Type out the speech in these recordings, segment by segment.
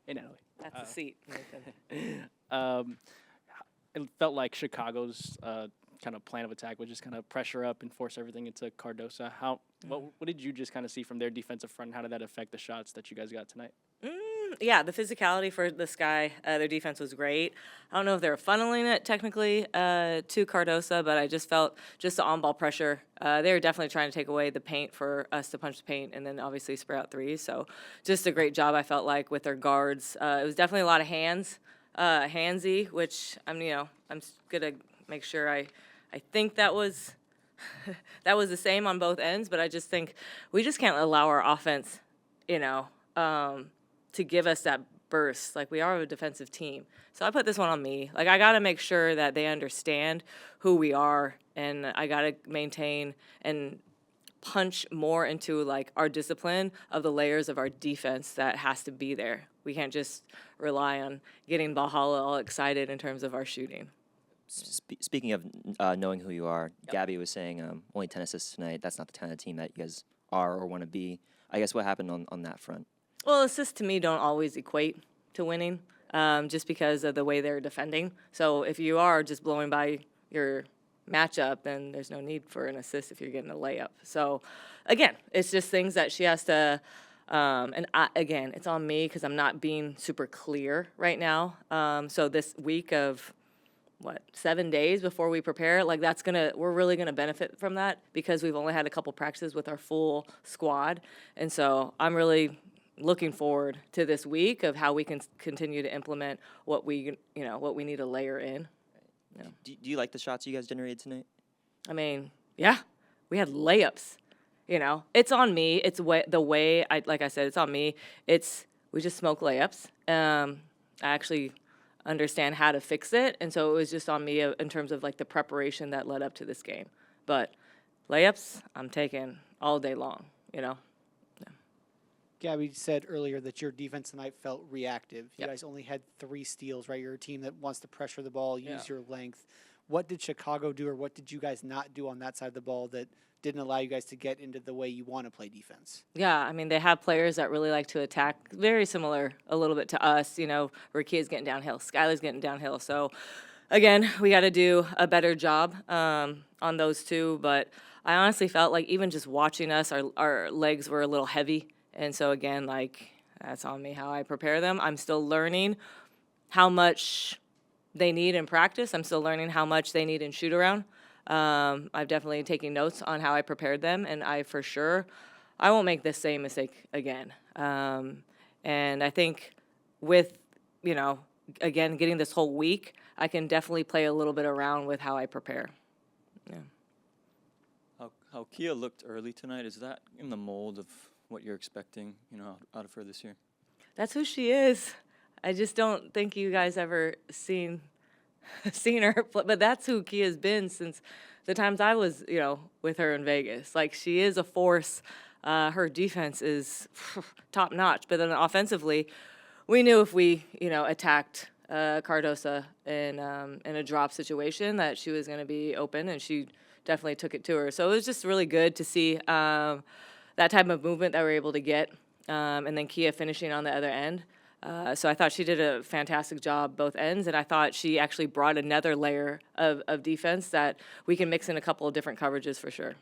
Hey, Natalie. That's a seat, Nathan. Um, it felt like Chicago's kind of plan of attack was just kind of pressure up and force everything into Cardosa. What did you just kind of see from their defensive front? How did that affect the shots that you guys got tonight? Yeah, the physicality for this guy, their defense was great. I don't know if they were funneling it technically to Cardosa, but I just felt just the on-ball pressure. They were definitely trying to take away the paint for us to punch the paint and then obviously spray out threes. So just a great job, I felt like, with their guards. It was definitely a lot of handsy, which I'm gonna make sure I think that was that was the same on both ends, but I just think we just can't allow our offense, you know, to give us that burst. Like, we are a defensive team. So I put this one on me. Like, I got to make sure that they understand who we are, and I got to maintain and punch more into, like, our discipline of the layers of our defense that has to be there. We can't just rely on getting Valhalla all excited in terms of our shooting. Speaking of knowing who you are, Gabby was saying only 10 assists tonight. That's not the kind of team that you guys are or want to be. I guess what happened on that front? Well, assists to me don't always equate to winning, just because of the way they're defending. So if you are just blowing by your matchup, then there's no need for an assist if you're getting a layup. So, again, it's just things that she has to. Again, it's on me because I'm not being super clear right now. So this week of 7 days before we prepare, like, we're really gonna benefit from that because we've only had a couple practices with our full squad, and so I'm really looking forward to this week of how we can continue to implement what we need to layer in. Yeah. Do you like the shots you guys generated tonight? I mean, yeah, we had layups. It's on me. It's the way like I said, it's on me. We just smoke layups. I actually understand how to fix it, and so it was just on me in terms of, like, the preparation that led up to this game. But layups, I'm taking all day long. Gabby said earlier that your defense tonight felt reactive. You Yep. guys only had 3 steals, right? You're a team that wants to pressure the ball, use Yeah. your length. What did Chicago do, or what did you guys not do on that side of the ball that didn't allow you guys to get into the way you want to play defense? Yeah, I mean, they have players that really like to attack, very similar a little bit to us, Rakia's getting downhill, Skylar's getting downhill. So, again, we got to do a better job on those two. But I honestly felt like even just watching us, our legs were a little heavy. And so, again, like, that's on me how I prepare them. I'm still learning how much they need in practice. I'm still learning how much they need in shoot around. I've definitely taken notes on how I prepared them, and I won't make this same mistake again. And I think with, again, getting this whole week, I can definitely play a little bit around with how I prepare. Yeah. How Kia looked early tonight, is that in the mold of what you're expecting, out of her this year? That's who she is. I just don't think you guys ever seen her play, but that's who Kia's been since the times I was, with her in Vegas. Like, she is a force. Her defense is top notch, but then offensively, we knew if we, attacked Cardosa in a drop situation that she was going to be open, and she definitely took it to her. So it was just really good to see that type of movement that we're able to get, and then Kia finishing on the other end. So I thought she did a fantastic job both ends, and I thought she actually brought another layer of defense that we can mix in a couple of different coverages for sure.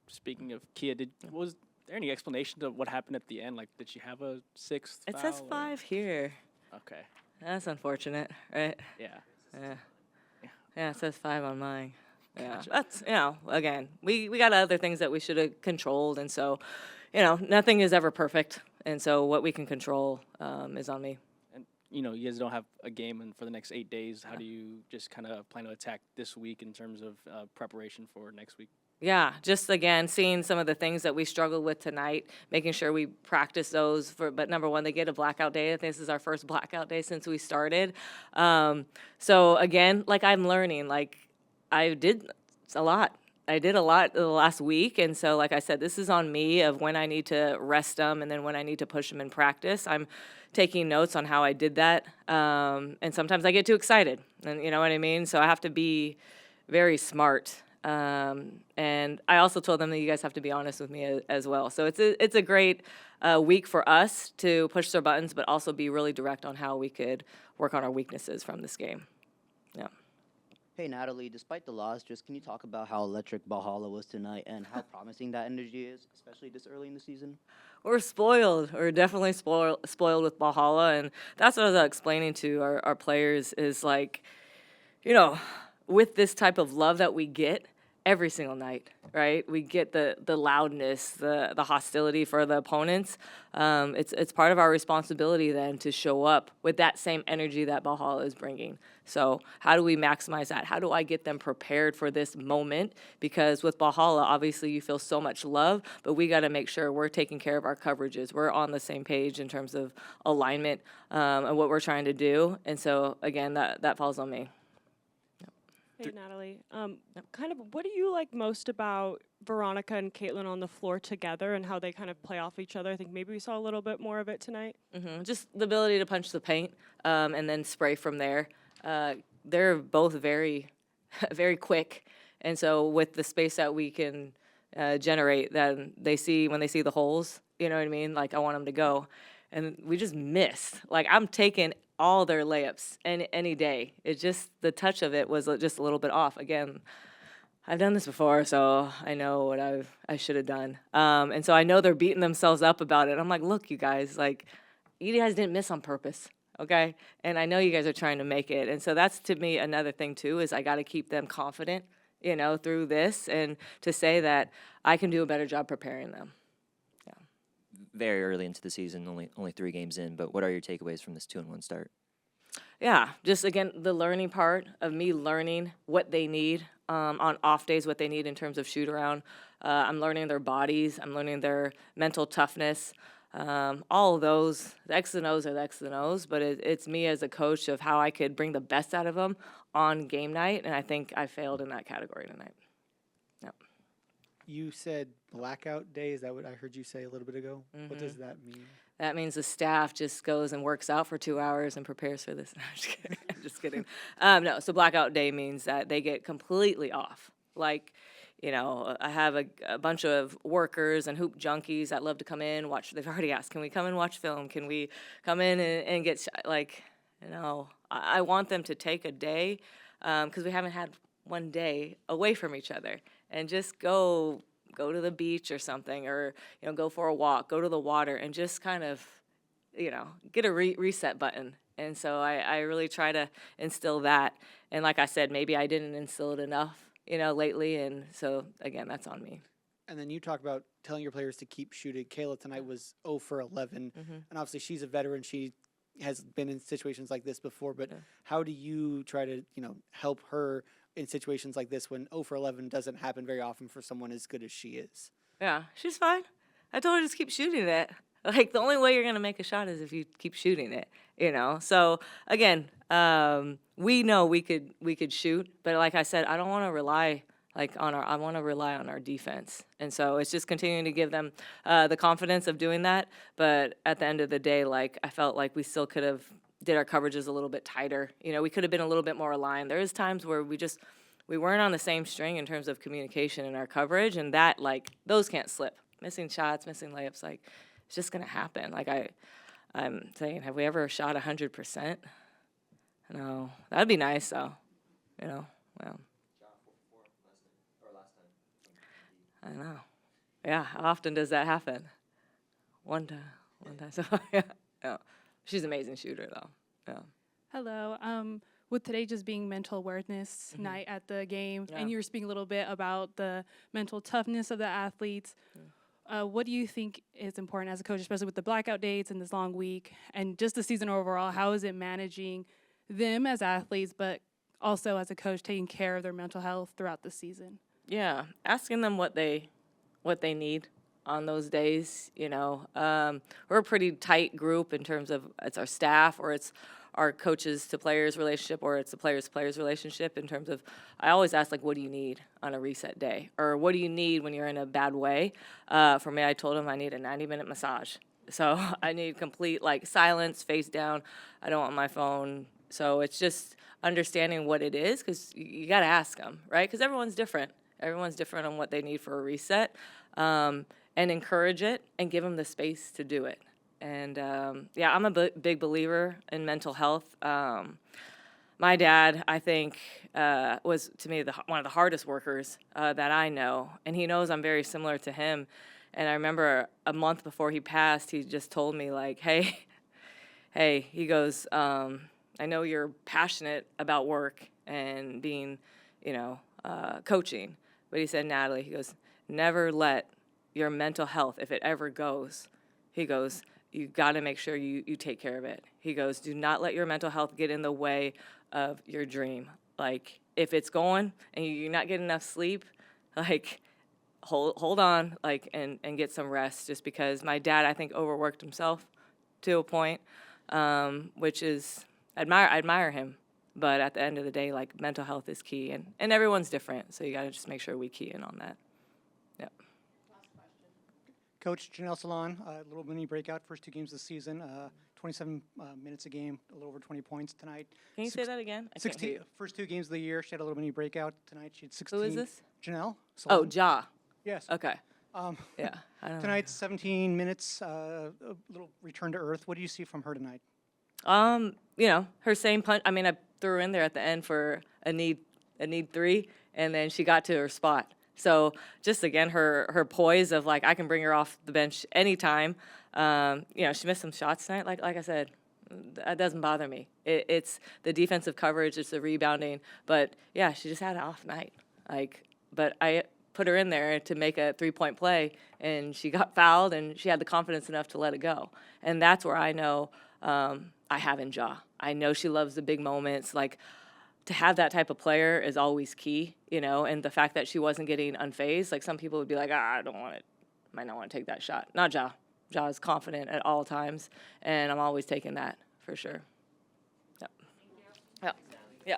Speaking of Kia, was there any explanation to what happened at the end? Like, did she have a sixth It foul? says 5 here. Okay. That's unfortunate, right? Yeah. Yeah, it says 5 on mine. Yeah, Gotcha. that's, again, we got other things that we should have controlled, and so, nothing is ever perfect, and so what we can control is on me. And, you guys don't have a game for the next 8 days. How do you just kind of plan to attack this week in terms of preparation for next week? Yeah, just again, seeing some of the things that we struggled with tonight, making sure we practice those but number one, they get a blackout day. I think this is our first blackout day since we started. So again, like, I'm learning, like, I did a lot the last week, and so, like I said, this is on me of when I need to rest them and then when I need to push them in practice. I'm taking notes on how I did that, and sometimes I get too excited, and you know what I mean? So I have to be very smart And I also told them that you guys have to be honest with me as well. So it's a great week for us to push their buttons, but also be really direct on how we could work on our weaknesses from this game. Yeah. Hey Natalie, despite the loss, just can you talk about how electric Valhalla was tonight and how promising that energy is, especially this early in the season? We're spoiled. We're definitely spoiled with Valhalla, and that's what I was explaining to our players is like, you know, with this type of love that we get every single night, right? We get the loudness, the hostility for the opponents. It's part of our responsibility then to show up with that same energy that Valhalla is bringing. So how do we maximize that? How do I get them prepared for this moment? Because with Valhalla, obviously you feel so much love, but we got to make sure we're taking care of our coverages. We're on the same page in terms of alignment and what we're trying to do. And so again, that falls on me. Hey, Natalie. Kind of, what do you like most about Veronica and Caitlin on the floor together and how they kind of play off each other? I think maybe we saw a little bit more of it tonight. Just the ability to punch the paint and then spray from there. They're both very, very quick. And so with the space that we can generate, then when they see the holes, you know what I mean? Like, I want them to go. And we just miss. Like, I'm taking all their layups any day. It's just the touch of it was just a little bit off. Again, I've done this before, so I know what I should have done. And so I know they're beating themselves up about it. I'm like, look, you guys didn't miss on purpose, okay? And I know you guys are trying to make it. And so that's, to me, another thing, too, is I got to keep them confident, through this and to say that I can do a better job preparing them. Very early into the season, only 3 games in, but what are your takeaways from this 2-1 start? Yeah, just again, the learning part of me learning what they need on off days, what they need in terms of shoot around. I'm learning their bodies. I'm learning their mental toughness. All of those, the X's and O's are the X's and O's, but it's me as a coach of how I could bring the best out of them on game night, and I think I failed in that category tonight. Yep. You said blackout day. Is that what I heard you say a little bit ago? What does that mean? That means the staff just goes and works out for 2 hours and prepares for this. No, I'm just kidding. I'm just kidding. No, so blackout day means that they get completely off. Like, I have a bunch of workers and hoop junkies that love to come in, watch. They've already asked, can we come and watch film? Can we come in and get, I want them to take a day, because we haven't had one day away from each other, and just go to the beach or something, or go for a walk, go to the water, and just kind of get a reset button. And so I really try to instill that. And like I said, maybe I didn't instill it enough lately, and so again, that's on me. And then you talk about telling your players to keep shooting. Kayla tonight was 0 for 11, and obviously she's a veteran. She has been in situations like this before, but how do you try to help her in situations like this when 0 for 11 doesn't happen very often for someone as good as she is? Yeah, she's fine. I told her just keep shooting it. Like, the only way you're going to make a shot is if you keep shooting it, So, again, we know we could shoot, but like I said, I don't want to rely I want to rely on our defense. And so it's just continuing to give them the confidence of doing that. But at the end of the day, I felt like we still could have did our coverages a little bit tighter. We could have been a little bit more aligned. There is times where we weren't on the same string in terms of communication in our coverage, and that, those can't slip. Missing shots, missing layups, it's just going to happen. I'm saying, have we ever shot 100%? No. That'd be nice, though. Well. I know. Yeah, how often does that happen? One time. So, yeah. She's an amazing shooter, though. Yeah. Hello. With today just being mental awareness night at the game, and you were speaking a little bit about the mental toughness of the athletes. What do you think is important as a coach, especially with the blackout dates and this long week, and just the season overall? How is it managing them as athletes, but also as a coach taking care of their mental health throughout the season? Yeah, asking them what they need on those days. We're a pretty tight group in terms of it's our staff, or it's our coaches to players relationship, or it's the players to players relationship. In terms of, I always ask, what do you need on a reset day, or what do you need when you're in a bad way? For me, I told them I need a 90-minute massage. So I need complete silence, face down. I don't want my phone. So it's just understanding what it is, because you got to ask them, right? Because everyone's different. Everyone's different on what they need for a reset, and encourage it and give them the space to do it. And yeah, I'm a big believer in mental health. My dad, I think, was to me one of the hardest workers that I know, and he knows I'm very similar to him. And I remember a month before he passed, he just told me like, hey, he goes, I know you're passionate about work and being, coaching, but he said, Natalie, he goes, never let your mental health, if it ever goes, he goes, you got to make sure you take care of it. He goes, do not let your mental health get in the way of your dream. Like, if it's going and you're not getting enough sleep, like, hold on, like, and get some rest. Just because my dad, I think, overworked himself to a point, which is, I admire him. But at the end of the day, like, mental health is key, and everyone's different, so you got to just make sure we key in on that. Yep. Coach Janelle Salon, a little mini breakout, first 2 games of the season, 27 minutes a game, a little over 20 points tonight. Can you say that again? I can't hear you. First 2 games of the year, she had a little mini breakout tonight. She had 16. Who is this? Janelle Oh, Salon. Ja. Yes. Okay. Yeah. I don't know. Tonight, 17 minutes, a little return to earth. What do you see from her tonight? Her same punch. I mean, I threw her in there at the end for a need 3, and then she got to her spot. So just again, her poise of like, I can bring her off the bench anytime. She missed some shots tonight. Like I said, that doesn't bother me. It's the defensive coverage, it's the rebounding. But yeah, she just had an off night. But I put her in there to make a 3-point play, and she got fouled, and she had the confidence enough to let it go. And that's where I know I have in Ja. I know she loves the big moments. Like, to have that type of player is always key, and the fact that she wasn't getting unfazed. Like, some people would be like, I don't want it. Might not want to take that shot. Not Ja. Ja is confident at all times, and I'm always taking that for sure. Yep. Yeah. Yeah.